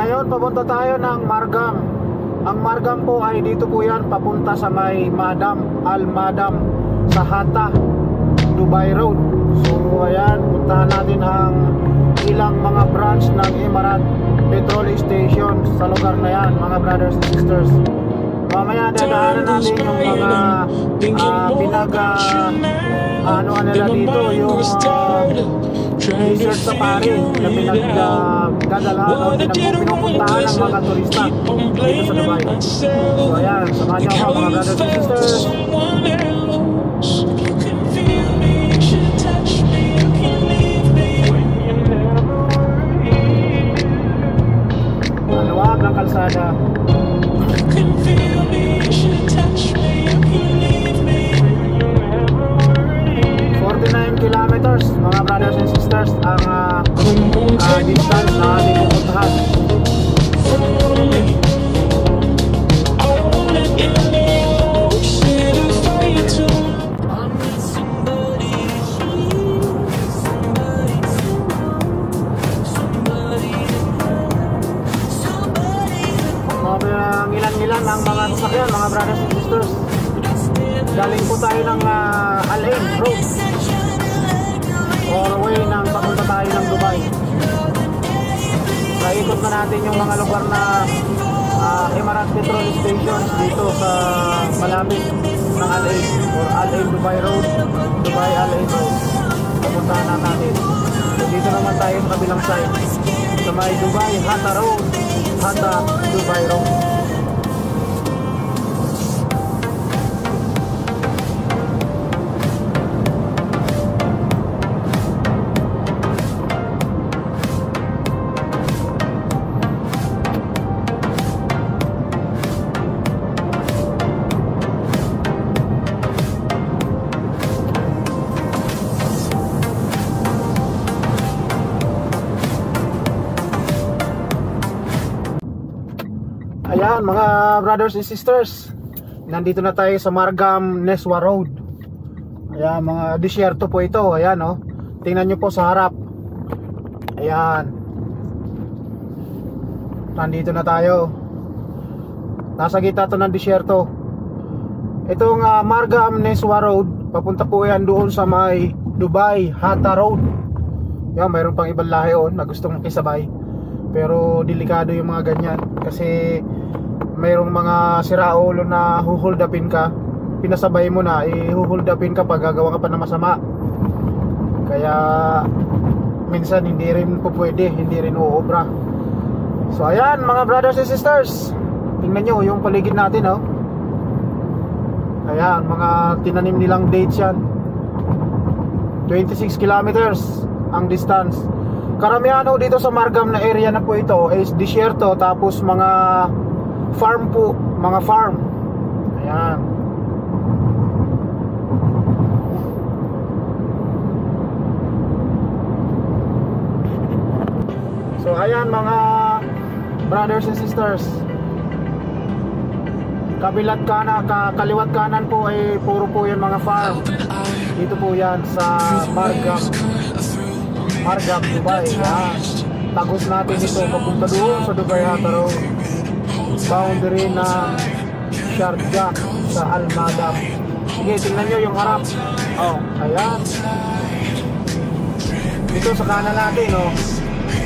ngayon papunta tayo ng Margam. Ang Margam po ay dito po yan, papunta sa may Al Madam sa Hatta, Dubai Road. So ayan, puntahan natin ang ilang mga branch ng Emirat Petrol Station sa lugar na yan, mga brothers and sisters. Mamaya dadaanan natin yung mga ano nila dito, yung desert safari na pinagdadalahan o pinupuntahan ng mga turista dito sa Dubai. So ayan, samahan niyo ako mga brothers and sisters. Maluwag ang kalsada. 49 kilometers mga brothers and sisters ang distance na ating pupuntahan. Ilan-ilan ang mga sasakyan mga brothers and sisters. Galing po tayo ng Al Ain Road all the way nang papunta tayo ng Dubai. Naikot na natin yung mga lugar na Emirat Petrol Stations dito sa malapit ng Al Ain or Al Ain Dubai Road, Dubai Al Ain Road. Papuntahan na natin. So dito naman tayo sa kabilang side sa may Dubai Hatta Road, Hatta Dubai Road. Ayan mga brothers and sisters, nandito na tayo sa Margam Neswa Road. Ayan, mga disyerto po ito. Ayan o, tingnan nyo po sa harap. Ayan, nandito na tayo. Nasa gitna to ng disyerto. Itong Margam Neswa Road, papunta po yan doon sa may Dubai Hatta Road. Ayan, mayroon pang ibang lahi on na gustong makisabay, pero delikado yung mga ganyan kasi mayroong mga siraulo na huhold upin ka, pinasabay mo na, huhold upin ka pag gagawa ka pa ng masama. Kaya minsan hindi rin po pwede, hindi rin uobra. So ayan mga brothers and sisters, tingnan nyo yung paligid natin oh. Ayan, mga tinanim nilang dates yan. 26 kilometers ang distance. Karamihan ho dito sa Margam na area na po ito is disyerto, tapos mga farm po, mga farm. Ayan. So ayan mga brothers and sisters, kaliwat kanan po ay puro po yan mga farm. Dito po yan sa Margam Dubai. Ayan. Tagos natin ito papunta doon sa Dubai Hatta Road, boundary ng Sharjah sa Al Madam. Sige, tingnan nyo yung harap. Oh, ayan. Dito sa kanan natin oh,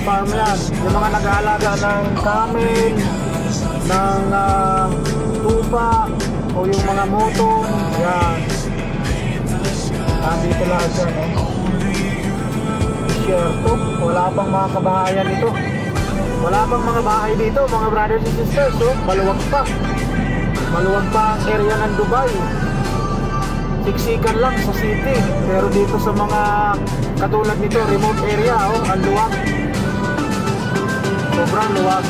farmland. Yung mga nag-aalaga ng camel, ng tupa, o yung mga moton. Ayan, nandito lahat yan oh. Sherto, wala pang mga kabahayan ito. Wala pang mga bahay dito mga brothers and sisters. So, maluwag pa ang area ng Dubai. Siksikan lang sa city, pero dito sa mga katulad nito remote area oh, ang luwag, sobrang luwag.